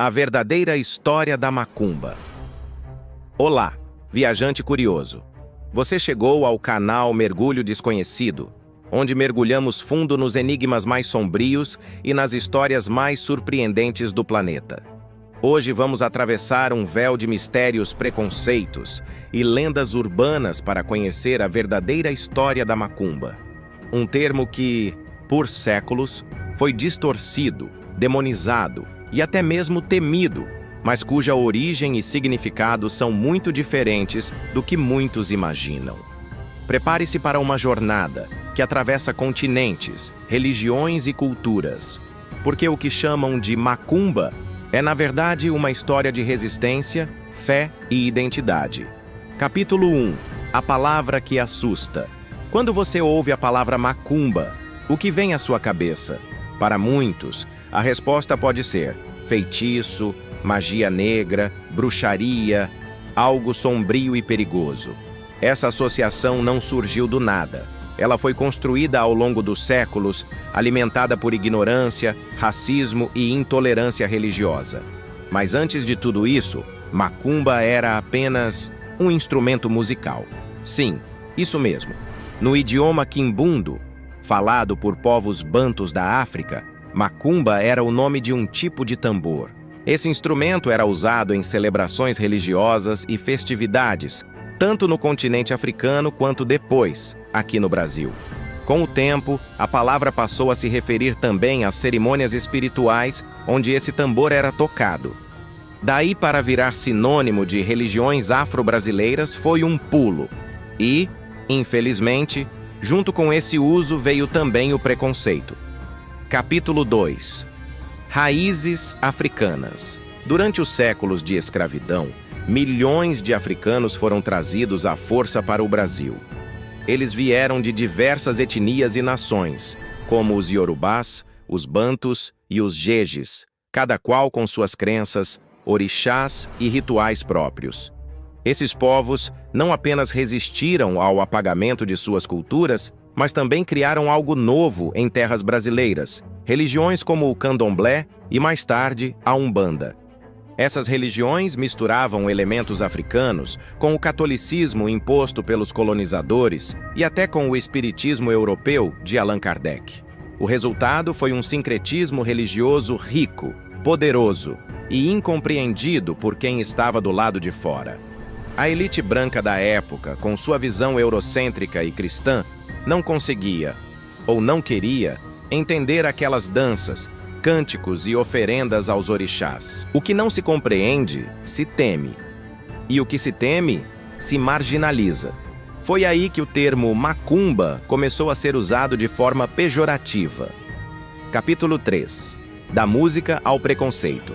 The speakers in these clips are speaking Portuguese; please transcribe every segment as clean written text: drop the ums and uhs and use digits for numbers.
A verdadeira história da macumba. Olá, viajante curioso. Você chegou ao canal Mergulho Desconhecido, onde mergulhamos fundo nos enigmas mais sombrios e nas histórias mais surpreendentes do planeta. Hoje vamos atravessar um véu de mistérios, preconceitos e lendas urbanas para conhecer a verdadeira história da macumba. Um termo que, por séculos, foi distorcido, demonizado e até mesmo temido, mas cuja origem e significado são muito diferentes do que muitos imaginam. Prepare-se para uma jornada que atravessa continentes, religiões e culturas, porque o que chamam de macumba é, na verdade, uma história de resistência, fé e identidade. Capítulo 1. A palavra que assusta. Quando você ouve a palavra macumba, o que vem à sua cabeça? Para muitos, a resposta pode ser feitiço, magia negra, bruxaria, algo sombrio e perigoso. Essa associação não surgiu do nada. Ela foi construída ao longo dos séculos, alimentada por ignorância, racismo e intolerância religiosa. Mas antes de tudo isso, macumba era apenas um instrumento musical. Sim, isso mesmo. No idioma quimbundo, falado por povos bantus da África, macumba era o nome de um tipo de tambor. Esse instrumento era usado em celebrações religiosas e festividades, tanto no continente africano quanto depois, aqui no Brasil. Com o tempo, a palavra passou a se referir também às cerimônias espirituais onde esse tambor era tocado. Daí para virar sinônimo de religiões afro-brasileiras foi um pulo. E, infelizmente, junto com esse uso veio também o preconceito. Capítulo 2. Raízes africanas. Durante os séculos de escravidão, milhões de africanos foram trazidos à força para o Brasil. Eles vieram de diversas etnias e nações, como os iorubás, os bantus e os jejes, cada qual com suas crenças, orixás e rituais próprios. Esses povos não apenas resistiram ao apagamento de suas culturas, mas também criaram algo novo em terras brasileiras, religiões como o candomblé e, mais tarde, a umbanda. Essas religiões misturavam elementos africanos com o catolicismo imposto pelos colonizadores e até com o espiritismo europeu de Allan Kardec. O resultado foi um sincretismo religioso rico, poderoso e incompreendido por quem estava do lado de fora. A elite branca da época, com sua visão eurocêntrica e cristã, não conseguia, ou não queria, entender aquelas danças, cânticos e oferendas aos orixás. O que não se compreende, se teme. E o que se teme, se marginaliza. Foi aí que o termo macumba começou a ser usado de forma pejorativa. Capítulo 3. Da música ao preconceito.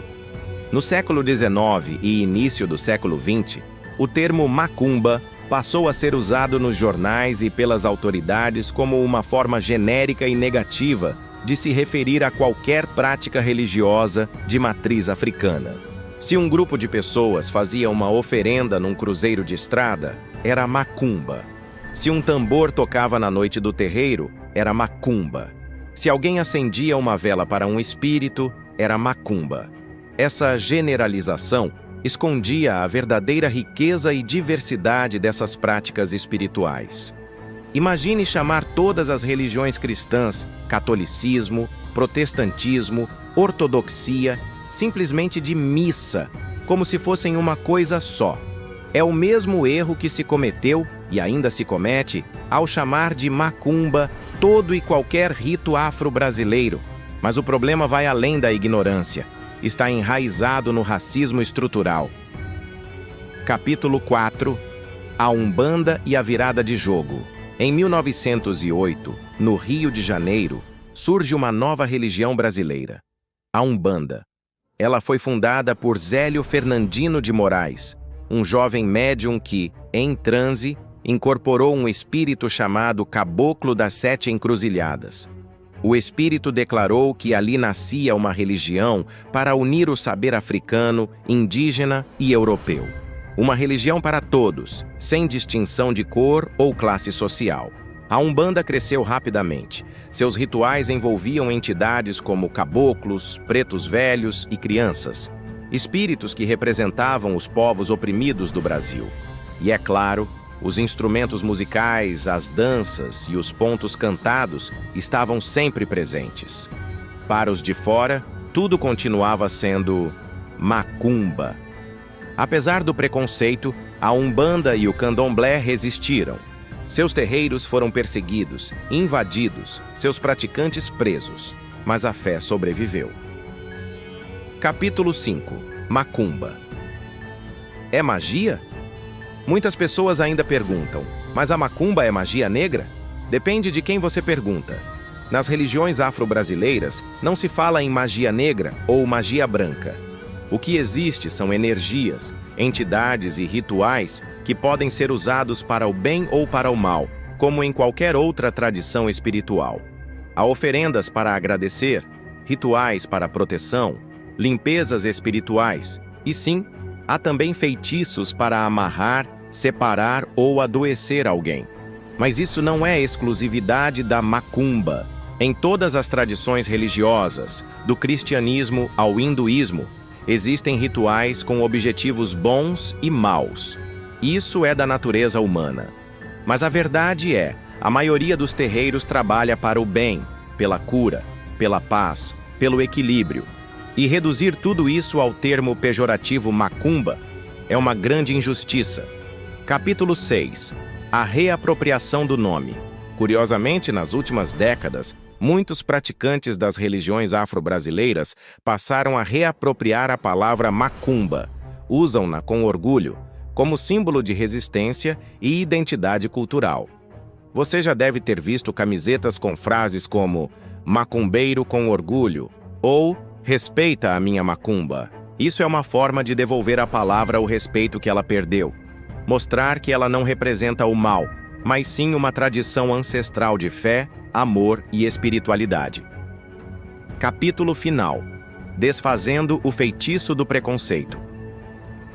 No século XIX e início do século XX, o termo macumba passou a ser usado nos jornais e pelas autoridades como uma forma genérica e negativa de se referir a qualquer prática religiosa de matriz africana. Se um grupo de pessoas fazia uma oferenda num cruzeiro de estrada, era macumba. Se um tambor tocava na noite do terreiro, era macumba. Se alguém acendia uma vela para um espírito, era macumba. Essa generalização escondia a verdadeira riqueza e diversidade dessas práticas espirituais. Imagine chamar todas as religiões cristãs, catolicismo, protestantismo, ortodoxia, simplesmente de missa, como se fossem uma coisa só. É o mesmo erro que se cometeu, e ainda se comete, ao chamar de macumba todo e qualquer rito afro-brasileiro. Mas o problema vai além da ignorância. Está enraizado no racismo estrutural. Capítulo 4. A Umbanda e a virada de jogo. Em 1908, no Rio de Janeiro, surge uma nova religião brasileira, a Umbanda. Ela foi fundada por Zélio Fernandino de Moraes, um jovem médium que, em transe, incorporou um espírito chamado Caboclo das Sete Encruzilhadas. O espírito declarou que ali nascia uma religião para unir o saber africano, indígena e europeu. Uma religião para todos, sem distinção de cor ou classe social. A Umbanda cresceu rapidamente. Seus rituais envolviam entidades como caboclos, pretos velhos e crianças. espíritos que representavam os povos oprimidos do Brasil. E é claro, os instrumentos musicais, as danças e os pontos cantados estavam sempre presentes. Para os de fora, tudo continuava sendo macumba. Apesar do preconceito, a Umbanda e o Candomblé resistiram. Seus terreiros foram perseguidos, invadidos, seus praticantes presos, mas a fé sobreviveu. Capítulo 5. Macumba. É magia? Muitas pessoas ainda perguntam, mas a macumba é magia negra? Depende de quem você pergunta. Nas religiões afro-brasileiras, não se fala em magia negra ou magia branca. O que existe são energias, entidades e rituais que podem ser usados para o bem ou para o mal, como em qualquer outra tradição espiritual. Há oferendas para agradecer, rituais para proteção, limpezas espirituais, e sim, há também feitiços para amarrar, separar ou adoecer alguém. Mas isso não é exclusividade da macumba. Em todas as tradições religiosas, do cristianismo ao hinduísmo, existem rituais com objetivos bons e maus. Isso é da natureza humana. Mas a verdade é, a maioria dos terreiros trabalha para o bem, pela cura, pela paz, pelo equilíbrio. E reduzir tudo isso ao termo pejorativo macumba é uma grande injustiça. Capítulo 6. A reapropriação do nome. Curiosamente, nas últimas décadas, muitos praticantes das religiões afro-brasileiras passaram a reapropriar a palavra macumba. Usam-na com orgulho, como símbolo de resistência e identidade cultural. Você já deve ter visto camisetas com frases como macumbeiro com orgulho ou respeita a minha macumba. Isso é uma forma de devolver à palavra o respeito que ela perdeu. Mostrar que ela não representa o mal, mas sim uma tradição ancestral de fé, amor e espiritualidade. Capítulo final. Desfazendo o feitiço do preconceito.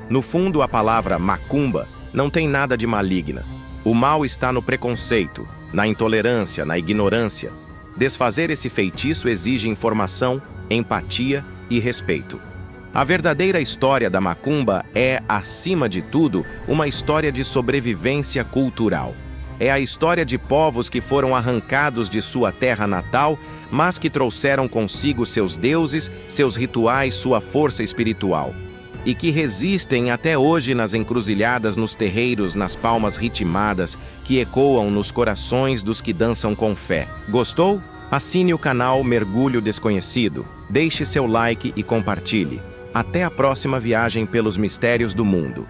No fundo, a palavra macumba não tem nada de maligna. O mal está no preconceito, na intolerância, na ignorância. Desfazer esse feitiço exige informação, empatia e respeito. A verdadeira história da macumba é, acima de tudo, uma história de sobrevivência cultural. É a história de povos que foram arrancados de sua terra natal, mas que trouxeram consigo seus deuses, seus rituais, sua força espiritual. E que resistem até hoje nas encruzilhadas, nos terreiros, nas palmas ritmadas, que ecoam nos corações dos que dançam com fé. Gostou? Assine o canal Mergulho Desconhecido, deixe seu like e compartilhe. Até a próxima viagem pelos mistérios do mundo.